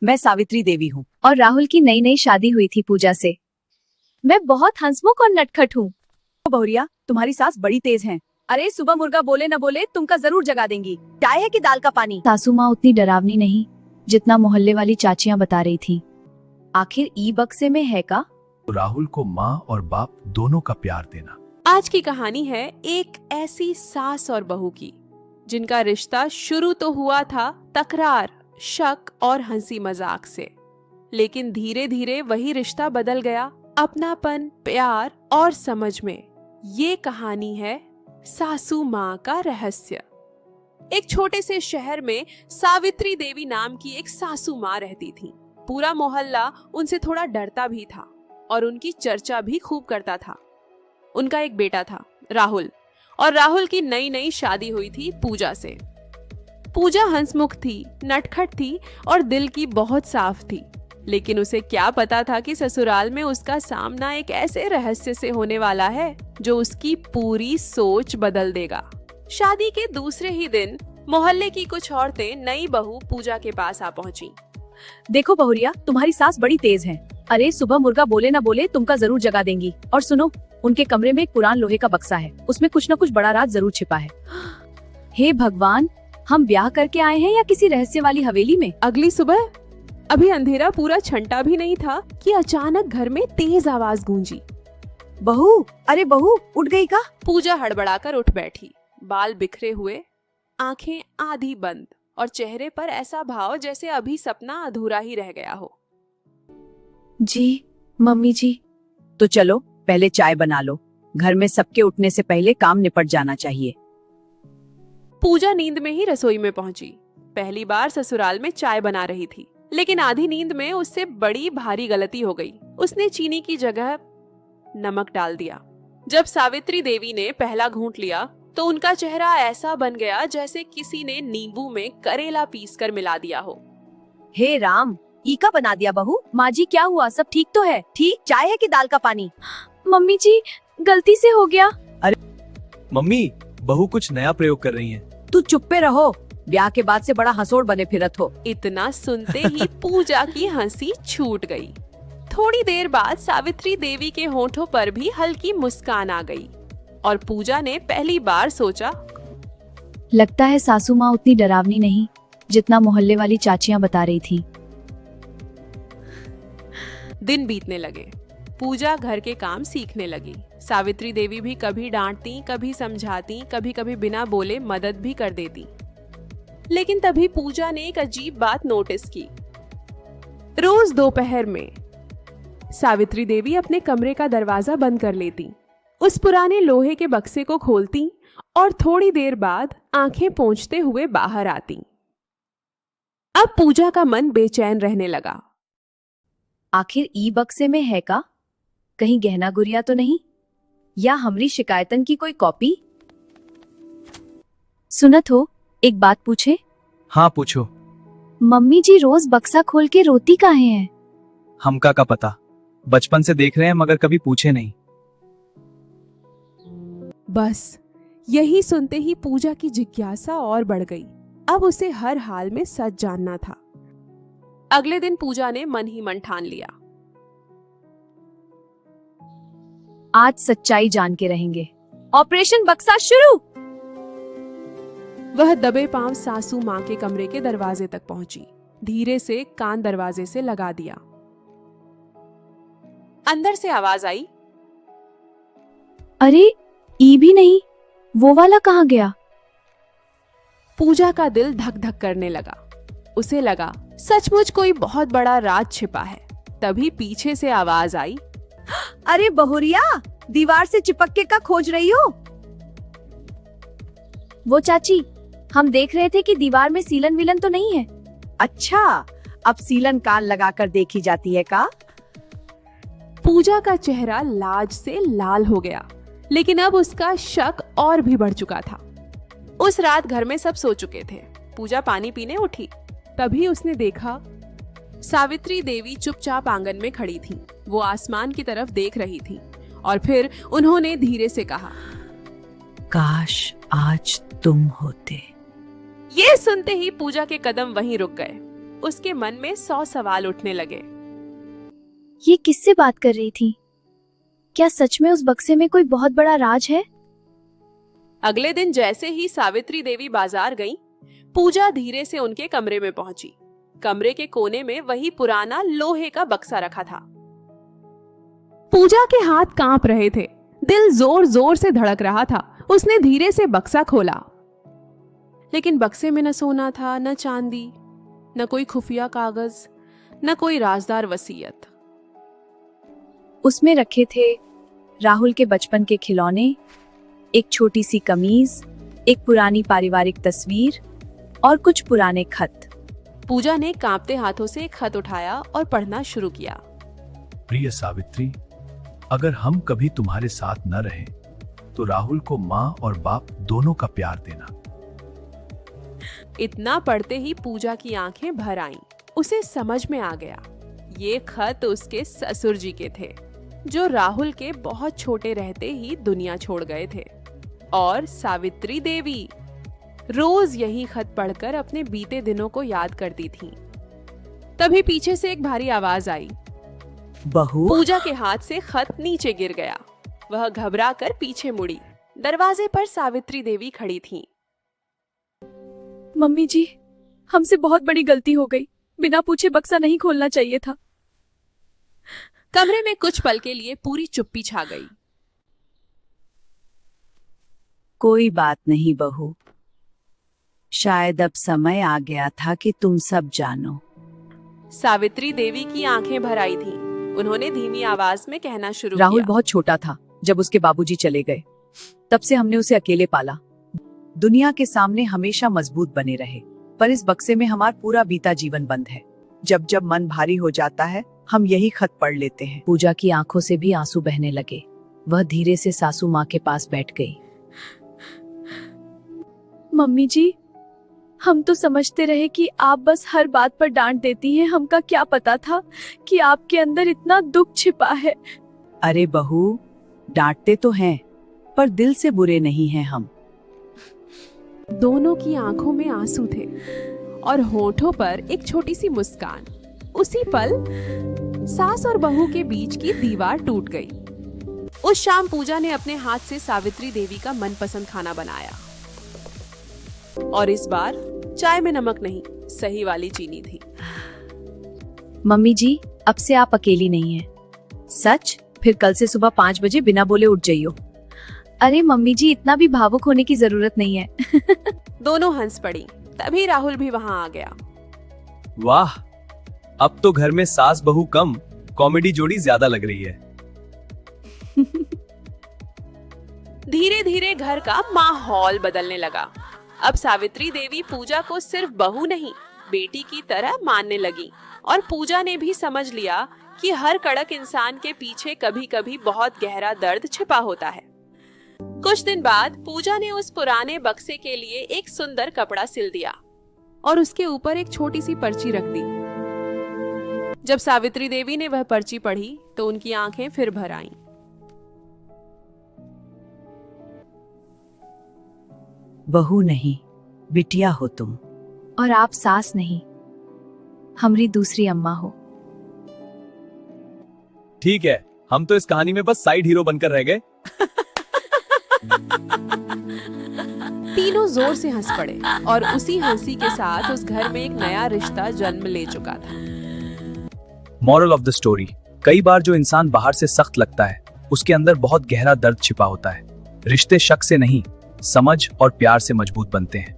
मैं सावित्री देवी हूँ। और राहुल की नई नई शादी हुई थी पूजा से। मैं बहुत हंसमुख और नटखट हूँ। बहुरिया, तुम्हारी सास बड़ी तेज है। अरे सुबह मुर्गा बोले न बोले तुमका जरूर जगा देंगी। चाय है कि दाल का पानी? सासू माँ उतनी डरावनी नहीं जितना मोहल्ले वाली चाचियां बता रही थी। आखिर ई बक्से में है का? राहुल को माँ और बाप दोनों का प्यार देना। आज की कहानी है एक ऐसी सास और बहू की जिनका रिश्ता शुरू तो हुआ था तकरार, शक और हंसी मजाक से, लेकिन धीरे धीरे वही रिश्ता बदल गया अपनापन, प्यार और समझ में। ये कहानी है सासू माँ का रहस्य। एक छोटे से शहर में सावित्री देवी नाम की एक सासू माँ रहती थी। पूरा मोहल्ला उनसे थोड़ा डरता भी था और उनकी चर्चा भी खूब करता था। उनका एक बेटा था राहुल, और राहुल की नई नई शादी हुई थी पूजा से। पूजा हंसमुख थी, नटखट थी और दिल की बहुत साफ थी, लेकिन उसे क्या पता था कि ससुराल में उसका सामना एक ऐसे रहस्य से होने वाला है जो उसकी पूरी सोच बदल देगा। शादी के दूसरे ही दिन मोहल्ले की कुछ औरतें नई बहू पूजा के पास आ पहुंची। देखो बहुरिया, तुम्हारी सास बड़ी तेज है। अरे सुबह मुर्गा बोले न बोले तुमका जरूर जगा देंगी। और सुनो, उनके कमरे में एक पुरान लोहे का बक्सा है, उसमें कुछ न कुछ बड़ा राज जरूर छिपा है। हे भगवान, हम ब्याह करके आए हैं या किसी रहस्य वाली हवेली में? अगली सुबह अभी अंधेरा पूरा छंटा भी नहीं था कि अचानक घर में तेज आवाज गूंजी। बहू, अरे बहू, उठ गई का? पूजा हड़बड़ाकर उठ बैठी, बाल बिखरे हुए, आंखें आधी बंद और चेहरे पर ऐसा भाव जैसे अभी सपना अधूरा ही रह गया हो। जी मम्मी जी। तो चलो पहले चाय बना लो, घर में सबके उठने से पहले काम निपट जाना चाहिए। पूजा नींद में ही रसोई में पहुंची। पहली बार ससुराल में चाय बना रही थी, लेकिन आधी नींद में उससे बड़ी भारी गलती हो गई। उसने चीनी की जगह नमक डाल दिया। जब सावित्री देवी ने पहला घूंट लिया तो उनका चेहरा ऐसा बन गया जैसे किसी ने नींबू में करेला पीसकर मिला दिया हो। हे राम, ईका बना दिया बहू। माँ जी क्या हुआ, सब ठीक तो है? ठीक, चाय है कि दाल का पानी? मम्मी जी, गलती से हो गया। मम्मी, बहू कुछ नया प्रयोग कर रही हैं। तू चुप्पे रहो, ब्याह के बाद से बड़ा हंसोड़ बने फिरत हो। इतना सुनते ही पूजा की हंसी छूट गई। थोड़ी देर बाद सावित्री देवी के होठों पर भी हल्की मुस्कान आ गई और पूजा ने पहली बार सोचा, लगता है सासू माँ उतनी डरावनी नहीं जितना मोहल्ले वाली चाचियां बता रही थी। दिन बीतने लगे। पूजा घर के काम सीखने लगी। सावित्री देवी भी कभी डांटती, कभी समझाती, कभी कभी बिना बोले मदद भी कर देती। लेकिन तभी पूजा ने एक अजीब बात नोटिस की। रोज दोपहर में सावित्री देवी अपने कमरे का दरवाजा बंद कर लेती, उस पुराने लोहे के बक्से को खोलती और थोड़ी देर बाद आंखें पोंछते हुए बाहर आती। अब पूजा का मन बेचैन रहने लगा। आखिर ई बक्से में है का? कहीं गहना गुड़िया तो नहीं, या हमरी शिकायतन की कोई कॉपी? सुनत हो, एक बात पूछे? हाँ पूछो। मम्मी जी रोज बक्सा खोल के रोती काहे हैं? हमका का पता, बचपन से देख रहे हैं मगर कभी पूछे नहीं। बस यही सुनते ही पूजा की जिज्ञासा और बढ़ गई। अब उसे हर हाल में सच जानना था। अगले दिन पूजा ने मन ही मन ठान लिया, आज सच्चाई जान के रहेंगे। ऑपरेशन बक्सा शुरू। वह दबे पांव सासू माँ के कमरे के दरवाजे तक पहुंची। धीरे से कान दरवाजे से लगा दिया। अंदर से आवाज आई, अरे ई भी नहीं, वो वाला कहाँ गया? पूजा का दिल धक धक करने लगा। उसे लगा सचमुच कोई बहुत बड़ा राज छिपा है। तभी पीछे से आवाज आई, अरे बहुरिया, दीवार से चिपक के का खोज रही हो? वो चाची, हम देख रहे थे कि दीवार में सीलन विलन तो नहीं है। अच्छा, अब सीलन कान लगाकर देखी जाती है का? पूजा का चेहरा लाज से लाल हो गया, लेकिन अब उसका शक और भी बढ़ चुका था। उस रात घर में सब सो चुके थे। पूजा पानी पीने उठी, तभी उसने देखा सावित्री देवी चुपचाप आंगन में खड़ी थी। वो आसमान की तरफ देख रही थी और फिर उन्होंने धीरे से कहा, काश आज तुम होते। ये सुनते ही पूजा के कदम वहीं रुक गए। उसके मन में 100 सवाल उठने लगे। ये किससे बात कर रही थी? क्या सच में उस बक्से में कोई बहुत बड़ा राज है? अगले दिन जैसे ही सावित्री देवी बाजार गईं, पूजा धीरे से उनके कमरे में पहुंची। कमरे के कोने में वही पुराना लोहे का बक्सा रखा था। पूजा के हाथ कांप रहे थे, दिल जोर जोर से धड़क रहा था। उसने धीरे से बक्सा खोला, लेकिन बक्से में न सोना था, न चांदी, न कोई खुफिया कागज, न कोई राजदार वसीयत। उसमें रखे थे राहुल के बचपन के खिलौने, एक छोटी सी कमीज, एक पुरानी पारिवारिक तस्वीर और कुछ पुराने खत। पूजा ने कांपते हाथों से एक खत उठाया और पढ़ना शुरू किया। प्रिय सावित्री, अगर हम कभी तुम्हारे साथ न रहे तो राहुल को माँ और बाप दोनों का प्यार देना। इतना पढ़ते ही पूजा की आंखें भर आईं। उसे समझ में आ गया, ये खत उसके ससुर जी के थे, जो राहुल के बहुत छोटे रहते ही दुनिया छोड़ गए थे। और सावित्री देवी रोज यही खत पढ़कर अपने बीते दिनों को याद करती थी। तभी पीछे से एक भारी आवाज आई। बहू, पूजा के हाथ से खत नीचे गिर गया। वह घबरा कर पीछे मुड़ी। दरवाजे पर सावित्री देवी खड़ी थीं। मम्मी जी, हमसे बहुत बड़ी गलती हो गई। बिना पूछे बक्सा नहीं खोलना चाहिए था। कमरे में कुछ पल के लिए पूरी चुप्पी छा गई। कोई बात नहीं बहू, शायद अब समय आ गया था कि तुम सब जानो। सावित्री देवी की आंखें भर आई थीं। उन्होंने धीमी आवाज में कहना शुरू राहुल किया। बहुत छोटा था जब उसके बाबूजी चले गए। तब से हमने उसे अकेले पाला। दुनिया के सामने हमेशा मजबूत बने रहे, पर इस बक्से में हमारा पूरा बीता जीवन बंद है। जब जब मन भारी हो जाता है, हम यही खत पढ़ लेते हैं। पूजा की आंखों से भी आंसू बहने लगे। वह धीरे से सासू माँ के पास बैठ गई। मम्मी जी, हम तो समझते रहे कि आप बस हर बात पर डांट देती हैं। हमका क्या पता था कि आपके अंदर इतना दुख छिपा है। अरे बहू, डांटते तो हैं, पर दिल से बुरे नहीं हैं हम। दोनों की आंखों में आंसू थे और होठों पर एक छोटी सी मुस्कान। उसी पल सास और बहू के बीच की दीवार टूट गई। उस शाम पूजा ने अपने हाथ से सावित्री देवी का मनपसंद खाना बनाया, और इस बार चाय में नमक नहीं, सही वाली चीनी थी। मम्मी जी, अब से आप अकेली नहीं हैं। सच? फिर कल से सुबह 5 बजे बिना बोले उठ जाइयो। अरे मम्मी जी, इतना भी भावुक होने की जरूरत नहीं है। दोनों हंस पड़ी। तभी राहुल भी वहां आ गया। वाह, अब तो घर में सास बहू कम, कॉमेडी जोड़ी ज्यादा लग रही है। धीरे धीरे घर का माहौल बदलने लगा। अब सावित्री देवी पूजा को सिर्फ बहू नहीं, बेटी की तरह मानने लगी। और पूजा ने भी समझ लिया कि हर कड़क इंसान के पीछे कभी कभी बहुत गहरा दर्द छिपा होता है। कुछ दिन बाद पूजा ने उस पुराने बक्से के लिए एक सुंदर कपड़ा सिल दिया और उसके ऊपर एक छोटी सी पर्ची रख दी। जब सावित्री देवी ने वह पर्ची पढ़ी तो उनकी आंखें फिर भर आईं। बहू नहीं, बिटिया हो तुम। और आप सास नहीं, हमारी दूसरी अम्मा हो। ठीक है, हम तो इस कहानी में बस साइड हीरो बनकर रह गए। तीनों जोर से हंस पड़े और उसी हंसी के साथ उस घर में एक नया रिश्ता जन्म ले चुका था। मॉरल ऑफ द स्टोरी, कई बार जो इंसान बाहर से सख्त लगता है, उसके अंदर बहुत गहरा दर्द छिपा होता है। रिश्ते शक से नहीं, समझ और प्यार से मजबूत बनते हैं।